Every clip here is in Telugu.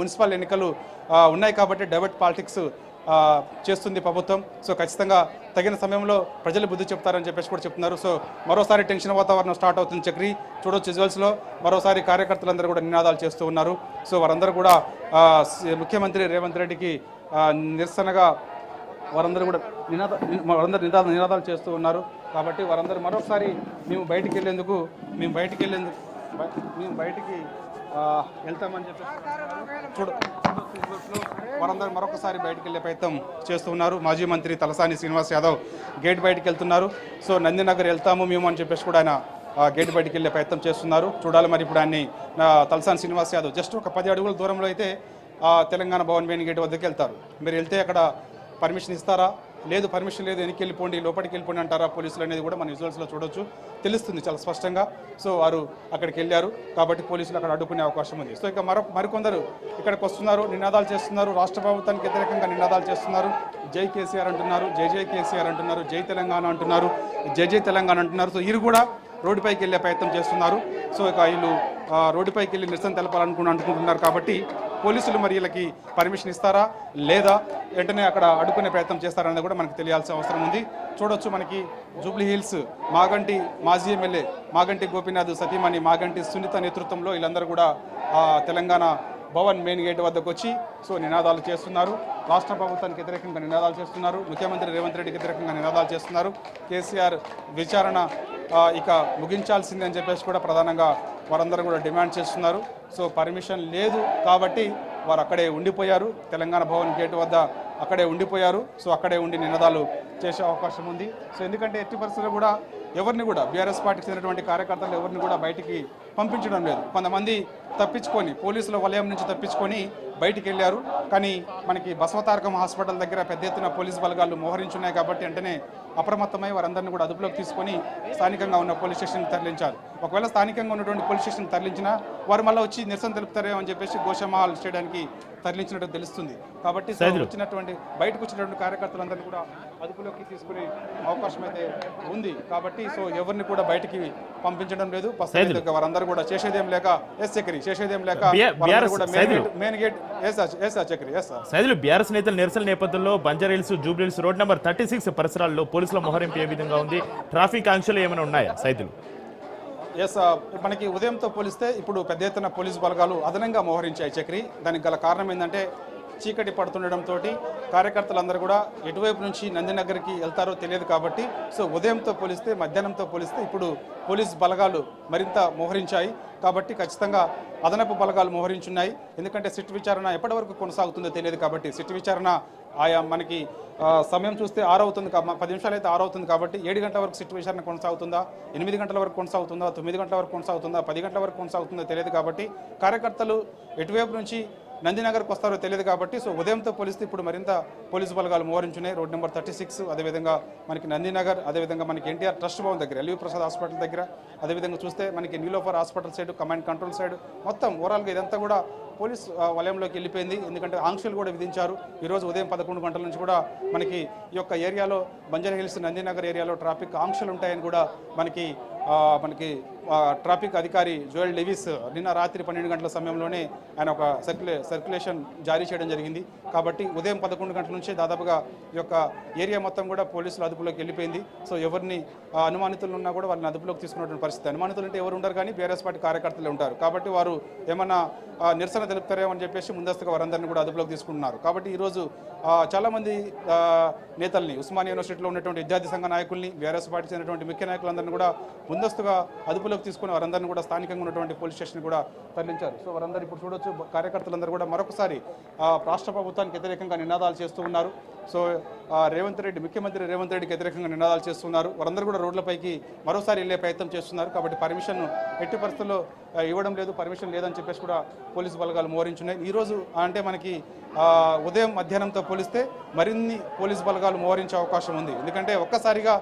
మున్సిపల్ ఎన్నికలు ఉన్నాయి కాబట్టి డైవర్ట్ పాలిటిక్స్ చేస్తుంది ప్రభుత్వం. సో ఖచ్చితంగా తగిన సమయంలో ప్రజలు బుద్ధి చెప్తారని చెప్పేసి కూడా చెప్తున్నారు. సో మరోసారి టెన్షన్ వాతావరణం స్టార్ట్ అవుతుంది. చక్రి చూడొచ్చు విజువల్స్లో మరోసారి కార్యకర్తలందరూ కూడా నినాదాలు చేస్తూ ఉన్నారు. సో వారందరూ కూడా ముఖ్యమంత్రి రేవంత్ రెడ్డికి నిరసనగా వారందరూ కూడా నినాదాలు చేస్తూ ఉన్నారు. కాబట్టి వారందరూ మరొకసారి మేము బయటికి వెళ్తామని చెప్పి వారందరూ మరొకసారి బయటికి వెళ్ళే ప్రయత్నం చేస్తూ ఉన్నారు. మాజీ మంత్రి తలసాని శ్రీనివాస్ యాదవ్ గేట్ బయటికి వెళ్తున్నారు. సో నందినగర్ వెళ్తాము మేము అని చెప్పేసి కూడా ఆయన గేట్ బయటికి వెళ్ళే ప్రయత్నం చేస్తున్నారు. చూడాలి మరి ఇప్పుడు ఆయన్ని తలసాని శ్రీనివాస్ యాదవ్ జస్ట్ ఒక 10 అడుగుల దూరంలో అయితే తెలంగాణ భవన్ మెయిన్ గేట్ వద్దకు వెళ్తారు. మీరు వెళ్తే అక్కడ పర్మిషన్ ఇస్తారా? లేదు, పర్మిషన్ లేదు, వెనక్కి వెళ్ళిపోండి, లోపలికి వెళ్ళిపోండి అంటారా పోలీసులు అనేది కూడా మన విజువల్స్లో చూడొచ్చు, తెలుస్తుంది చాలా స్పష్టంగా. సో వారు అక్కడికి వెళ్ళారు కాబట్టి పోలీసులు అక్కడ అడ్డుకునే అవకాశం ఉంది. సో ఇక మరికొందరు ఇక్కడికి వస్తున్నారు, నినాదాలు చేస్తున్నారు, రాష్ట్ర ప్రభుత్వానికి వ్యతిరేకంగా నినాదాలు చేస్తున్నారు. జై కేసీఆర్ అంటున్నారు, జై జై కేసీఆర్ అంటున్నారు, జై తెలంగాణ అంటున్నారు, జై జై తెలంగాణ అంటున్నారు. సో వీరు కూడా రోడ్డుపైకి వెళ్ళే ప్రయత్నం చేస్తున్నారు. సో ఇక వీళ్ళు రోడ్డుపైకి వెళ్ళి నిరసన తెలపాలనుకుంటున్నారు కాబట్టి పోలీసులు మరి వీళ్ళకి పర్మిషన్ ఇస్తారా లేదా వెంటనే అక్కడ అడ్డుకునే ప్రయత్నం చేస్తారనేది కూడా మనకు తెలియాల్సిన అవసరం ఉంది. చూడొచ్చు మనకి జూబ్లీ హిల్స్ మాజీ ఎమ్మెల్యే మాగంటి గోపీనాథ్ సతీమణి మాగంటి సునీత నేతృత్వంలో వీళ్ళందరూ కూడా తెలంగాణ భవన్ మెయిన్ గేట్ వద్దకు వచ్చి సో నినాదాలు చేస్తున్నారు. రాష్ట్ర ప్రభుత్వానికి వ్యతిరేకంగా నినాదాలు చేస్తున్నారు. ముఖ్యమంత్రి రేవంత్ రెడ్డికి వ్యతిరేకంగా నినాదాలు చేస్తున్నారు. కేసీఆర్ విచారణ ఇక ముగించాల్సిందని చెప్పేసి కూడా ప్రధానంగా వారందరూ కూడా డిమాండ్ చేస్తున్నారు. సో పర్మిషన్ లేదు కాబట్టి వారు అక్కడే ఉండిపోయారు, తెలంగాణ భవన్ గేటు వద్ద అక్కడే ఉండిపోయారు. సో అక్కడే ఉండి నినాదాలు చేసే అవకాశం ఉంది. సో ఎందుకంటే ఎట్టి పరిస్థితుల్లో కూడా ఎవరిని కూడా బీఆర్ఎస్ పార్టీకి చెందినటువంటి కార్యకర్తలు ఎవరిని కూడా బయటికి పంపించడం లేదు. కొంతమంది తప్పించుకొని పోలీసుల వలయం నుంచి తప్పించుకొని బయటికి వెళ్ళారు. కానీ మనకి బసవతారకం హాస్పిటల్ దగ్గర పెద్ద ఎత్తున పోలీసు బలగాలు మోహరించున్నాయి కాబట్టి వెంటనే అప్రమత్తమై వారందరినీ కూడా అదుపులోకి తీసుకొని స్థానికంగా ఉన్న పోలీస్ స్టేషన్ తరలించారు. ఒకవేళ స్థానికంగా ఉన్నటువంటి పోలీస్ స్టేషన్ తరలించినా వారు మళ్ళీ వచ్చి నిరసన తెలుపుతారేమో అని చెప్పేసి గోషామహల్ స్టేడియానికి తరలించినట్టు తెలుస్తుంది. కాబట్టి బయటకు వచ్చినటువంటి కార్యకర్తలందరినీ కూడా అదుపులోకి తీసుకునే అవకాశం అయితే ఉంది. కాబట్టి సో ఎవరిని కూడా బయటికి పంపించడం లేదు. వారందరూ కూడా చేసేదేం లేక చేసేదేం లేక మెయిన్ గేట్ బీఆర్ఎస్ నేతల నిరసన నేపథ్యంలో బంజారాహిల్స్ జూబ్లీహిల్స్ రోడ్ నెంబర్ 36 పరిసరాల్లో పోలీసుల మోహరింపు ఏ విధంగా ఉంది? ట్రాఫిక్ ఆంక్షలు ఏమైనా ఉన్నాయా సైదులు? మనకి ఉదయంతో పోలిస్తే ఇప్పుడు పెద్ద ఎత్తున పోలీసు బలగాలు అదనంగా మోహరించాయి చక్రి. దానికి గల కారణం ఏంటంటే చీకటి పడుతుండడంతో కార్యకర్తలందరూ కూడా ఎటువైపు నుంచి నందినగర్కి వెళ్తారో తెలియదు కాబట్టి సో ఉదయంతో పోలిస్తే మధ్యాహ్నంతో పోలిస్తే ఇప్పుడు పోలీస్ బలగాలు మరింత మోహరించాయి. కాబట్టి ఖచ్చితంగా అదనపు బలగాలు మోహరించున్నాయి. ఎందుకంటే సిట్ విచారణ ఎప్పటి వరకు కొనసాగుతుందో తెలియదు కాబట్టి సిట్ విచారణ మనకి సమయం చూస్తే 6 అవుతుంది, 10 నిమిషాలు అయితే 6 అవుతుంది కాబట్టి 7 గంటల వరకు సిట్ విచారణ కొనసాగుతుందా, 8 గంటల వరకు కొనసాగుతుందా, 9 గంటల వరకు కొనసాగుతుందా, 10 గంటల వరకు కొనసాగుతుందో తెలియదు కాబట్టి కార్యకర్తలు ఎటువైపు నుంచి నందినగర్కి వస్తారో తెలియదు కాబట్టి సో ఉదయంతో పోలిస్తే ఇప్పుడు మరింత పోలీసు బలగాలు మోహరించున్నాయి. రోడ్ నెంబర్ 36 అదేవిధంగా మనకి నందినగర్, అదేవిధంగా మనకి ఎన్టీఆర్ ట్రస్ట్ భవన్ దగ్గర, ఎల్వి ప్రసాద్ హాస్పిటల్ దగ్గర, అదేవిధంగా చూస్తే మనకి Niloufer hospital side, command control side మొత్తం ఓవరాల్గా ఇదంతా కూడా పోలీస్ వలయంలోకి వెళ్ళిపోయింది. ఎందుకంటే ఆంక్షలు కూడా విధించారు. ఈరోజు ఉదయం 11 గంటల నుంచి కూడా మనకి ఈ యొక్క ఏరియాలో బంజారాహిల్స్ నందినగర్ ఏరియాలో ట్రాఫిక్ ఆంక్షలు ఉంటాయని కూడా మనకి ట్రాఫిక్ అధికారి జోయల్ డేవిస్ నిన్న రాత్రి 12 గంటల సమయంలోనే ఆయన ఒక సర్క్యులేషన్ జారీ చేయడం జరిగింది. కాబట్టి ఉదయం 11 గంటల నుంచి దాదాపుగా ఈ యొక్క ఏరియా మొత్తం కూడా పోలీసుల అదుపులోకి వెళ్ళిపోయింది. సో ఎవరిని అనుమానితులు ఉన్నా కూడా వాళ్ళని అదుపులోకి తీసుకున్నటువంటి పరిస్థితి. అనుమానితులు అంటే ఎవరు ఉండరు కానీ బీఆర్ఎస్ పార్టీ కార్యకర్తలు ఉంటారు కాబట్టి వారు ఏమన్నా నిరసన తెలుపుతారేమో అని చెప్పేసి ముందస్తుగా వారందరినీ కూడా అదుపులోకి తీసుకుంటున్నారు. కాబట్టి ఈరోజు చాలామంది నేతల్ని, ఉస్మానియా యూనివర్సిటీలో ఉన్నటువంటి విద్యార్థి సంఘ నాయకుల్ని, బీఆర్ఎస్ పార్టీ చెందినటువంటి ముఖ్య నాయకులందరినీ కూడా ముందస్తుగా అదుపులోకి తీసుకుని వారందరినీ కూడా స్థానికంగా ఉన్నటువంటి పోలీస్ స్టేషన్ కూడా తరలించారు. సో వారందరూ ఇప్పుడు చూడొచ్చు కార్యకర్తలందరూ కూడా మరొకసారి రాష్ట్ర ప్రభుత్వానికి వ్యతిరేకంగా నినాదాలు చేస్తూ ఉన్నారు. సో ముఖ్యమంత్రి రేవంత్ రెడ్డికి వ్యతిరేకంగా నినాదాలు చేస్తున్నారు. వారందరూ కూడా రోడ్లపైకి మరోసారి వెళ్ళే ప్రయత్నం చేస్తున్నారు. కాబట్టి పర్మిషన్ ఎట్టి పరిస్థితుల్లో ఇవ్వడం లేదు, పర్మిషన్ లేదని చెప్పేసి కూడా పోలీసు బలగాలు మోహరించున్నాయి. ఈరోజు అంటే మనకి ఉదయం మధ్యాహ్నంతో పోలిస్తే మరిన్ని పోలీసు బలగాలు మోహరించే అవకాశం ఉంది. ఎందుకంటే ఒక్కసారిగా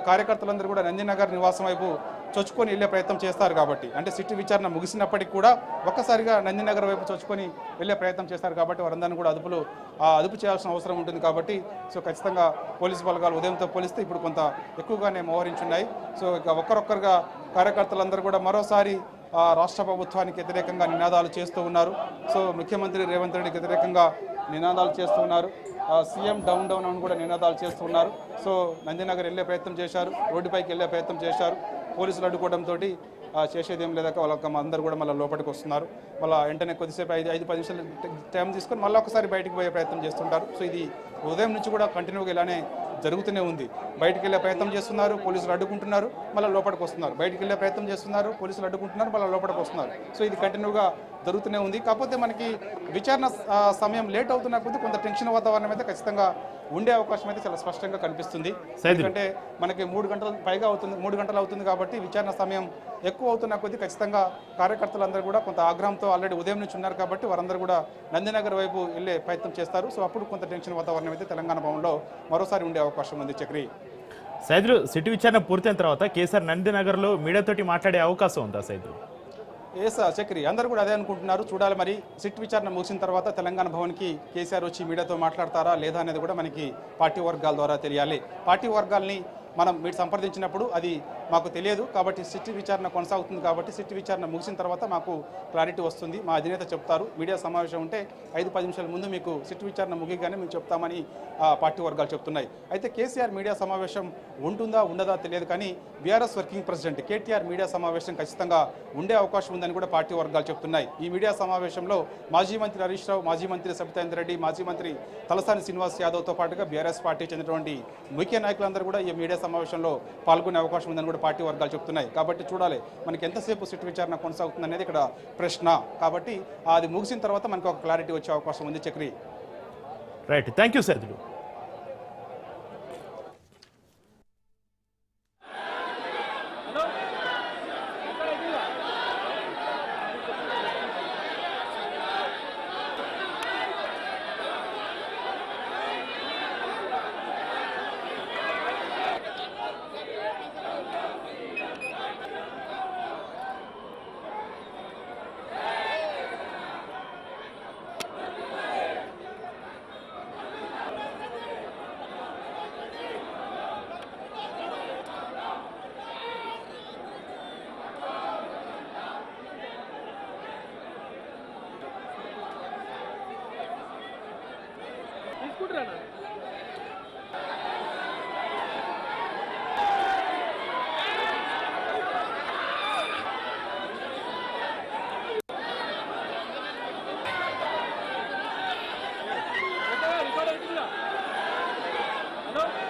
కార్యకర్తలందరూ కూడా నందినగర్ నివాసం వైపు చొచ్చుకొని వెళ్ళే ప్రయత్నం చేస్తారు కాబట్టి, అంటే సిట్ విచారణ ముగిసినప్పటికీ కూడా ఒక్కసారిగా నందినగర్ వైపు చొచ్చుకొని వెళ్ళే ప్రయత్నం చేస్తారు కాబట్టి వారందరినీ కూడా అదుపు చేయాల్సిన అవసరం ఉంటుంది. కాబట్టి సో ఖచ్చితంగా పోలీసు బలగాలు ఉదయంతో పోలిస్తే ఇప్పుడు కొంత ఎక్కువగానే మోహరించున్నాయి. సో ఇక ఒక్కరొక్కరుగా కార్యకర్తలందరూ కూడా మరోసారి రాష్ట్ర ప్రభుత్వానికి వ్యతిరేకంగా నినాదాలు చేస్తూ ఉన్నారు. సో ముఖ్యమంత్రి రేవంత్ రెడ్డికి వ్యతిరేకంగా నినాదాలు చేస్తూ ఉన్నారు. సీఎం డౌన్ డౌన్ అని కూడా నినాదాలు చేస్తున్నారు. సో నందినగర్ వెళ్ళే ప్రయత్నం చేశారు, రోడ్డుపైకి వెళ్ళే ప్రయత్నం చేశారు. పోలీసులు అడ్డుకోవడంతో చేసేది ఏం లేదాక వాళ్ళకి అందరూ కూడా మళ్ళీ లోపలికి వస్తున్నారు. మళ్ళీ వెంటనే కొద్దిసేపు 5-10 నిమిషాలు టైం తీసుకొని మళ్ళీ ఒకసారి బయటికి పోయే ప్రయత్నం చేస్తుంటారు. సో ఇది ఉదయం నుంచి కూడా కంటిన్యూగా ఇలానే జరుగుతూనే ఉంది. బయటికి వెళ్ళే ప్రయత్నం చేస్తున్నారు, పోలీసులు అడ్డుకుంటున్నారు, మళ్ళీ లోపలికి వస్తున్నారు. బయటికి వెళ్ళే ప్రయత్నం చేస్తున్నారు, పోలీసులు అడ్డుకుంటున్నారు, మళ్ళీ లోపలికి వస్తున్నారు. సో ఇది కంటిన్యూగా జరుగుతూనే ఉంది. కాకపోతే మనకి విచారణ సమయం లేట్ అవుతున్న కొద్దీ కొంత టెన్షన్ వాతావరణం అయితే ఖచ్చితంగా ఉండే అవకాశం అయితే చాలా స్పష్టంగా కనిపిస్తుంది. ఎందుకంటే మనకి 3 గంటలు పైగా అవుతుంది, 3 గంటలు అవుతుంది కాబట్టి విచారణ సమయం ఎక్కువ అవుతున్న కొద్దీ ఖచ్చితంగా కార్యకర్తలందరూ కూడా కొంత ఆగ్రహంతో ఆల్రెడీ ఉదయం నుంచి ఉన్నారు కాబట్టి వారందరూ కూడా నందినగర్ వైపు వెళ్ళే ప్రయత్నం చేస్తారు. సో అప్పుడు కొంత టెన్షన్ వాతావరణం అయితే తెలంగాణ భవన్లో మరోసారి ఉండే అవకాశం ఉంది. చక్రి సైదులు, సిటీ విచారణ పూర్తయిన తర్వాత కేసీఆర్ నందినగర్లో మీడియాతోటి మాట్లాడే అవకాశం ఉందా సైదులు? చక్రి అందరూ కూడా అదే అనుకుంటున్నారు. చూడాలి మరి సిట్ విచారణ ముగిసిన తర్వాత తెలంగాణ భవన్కి కేసీఆర్ వచ్చి మీడియాతో మాట్లాడతారా లేదా అనేది కూడా మనకి పార్టీ వర్గాల ద్వారా తెలియాలి. పార్టీ వర్గాల్ని మీరు సంప్రదించినప్పుడు అది మాకు తెలియదు కాబట్టి సిట్ విచారణ కొనసాగుతుంది కాబట్టి సిట్ విచారణ ముగిసిన తర్వాత మాకు క్లారిటీ వస్తుంది, మా అధినేత చెప్తారు. మీడియా సమావేశం ఉంటే 5-10 నిమిషాల ముందు మీకు సిట్ విచారణ ముగిగానే మేము చెప్తామని పార్టీ వర్గాలు చెప్తున్నాయి. అయితే కేసీఆర్ మీడియా సమావేశం ఉంటుందా ఉండదా తెలియదు కానీ BRS working president KTR media సమావేశం ఖచ్చితంగా ఉండే అవకాశం ఉందని కూడా పార్టీ వర్గాలు చెప్తున్నాయి. ఈ మీడియా సమావేశంలో మాజీ మంత్రి హరీష్ రావు, మాజీ మంత్రి సబితాందర్ రెడ్డి, మాజీ మంత్రి తలసాని శ్రీనివాస్ యాదవ్తో పాటుగా బీఆర్ఎస్ పార్టీ చెందినటువంటి ముఖ్య నాయకులందరూ కూడా ఈ మీడియా సమావేశంలో పాల్గొనే అవకాశం ఉందని కూడా పార్టీ వర్గాలు చెప్తున్నాయి. కాబట్టి చూడాలి మనకి ఎంతసేపు సిట్ విచారణ కొనసాగుతుంది అనేది ఇక్కడ ప్రశ్న. కాబట్టి అది ముగిసిన తర్వాత మనకు ఒక క్లారిటీ వచ్చే అవకాశం ఉంది. Chakri right, thank you Saidulu. Hello?